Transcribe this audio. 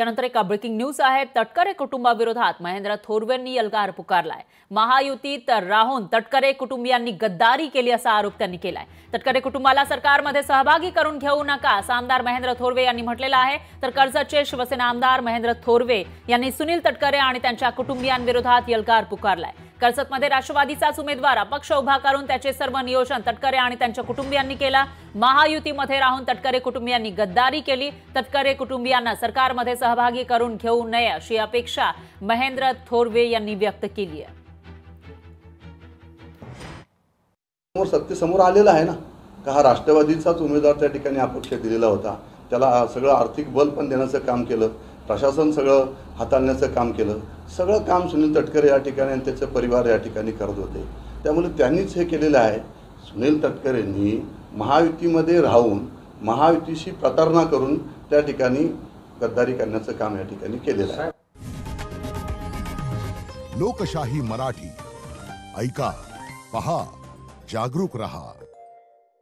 यानंतर एक breaking news आहे। तटकरे कुटुंबाविरोधात महेंद्र थोरवेंनी एल्गार पुकारलाय। महायुतीत राहून तटकरे कुटुंबियांनी गद्दारी केली असा आरोप त्यांनी केलाय। तटकरे कुटुंबाला सरकारमध्ये सहभागी करून घेऊ नका असं आमदार महेंद्र थोरवे यांनी म्हटलेलं आहे। तर कर्जतचे शिवसेना आमदार महेंद्र थोरवे यांनी सुनील तटकरे आणि त्यांच्या कुटुंबियांविरोधात एल्गार पुकारलाय। कर्जतमध्ये राष्ट्रवादीचाच उमेदवार अपक्ष उभा करून त्याचे सर्व नियोजन तटकरे आणि त्यांच्या कुटुंबियांनी केला। महायुतीमध्ये राहून तटकरे कुटुंबियांनी गद्दारी केली। तटकरे कुटुंबियांना सरकारमध्ये सहभागी करून घेऊ नये अशी अपेक्षा महेंद्र थोरवे यांनी व्यक्त केली आहे। सत्तेसमोर आलेला आहे ना का हा राष्ट्रवादीचाच उमेदवार त्या ठिकाणी अपक्ष दिलेला होता। त्याला सगळं आर्थिक बल पण देण्याचं काम केलं, प्रशासन सगळं हाताळण्याचं काम केलं, सगळं काम सुनील तटकरे या ठिकाणी आणि त्याचे परिवार या ठिकाणी करत होते। त्यामुळे त्यांनीच हे केलेलं आहे। सुनील तटकरेंनी महायुतीमध्ये राहून महायुतीशी प्रतारणा करून त्या ठिकाणी गद्दारी करण्याचं काम या ठिकाणी केलेलं आहे। लोकशाही मराठी ऐका, पहा, जागरूक रहा।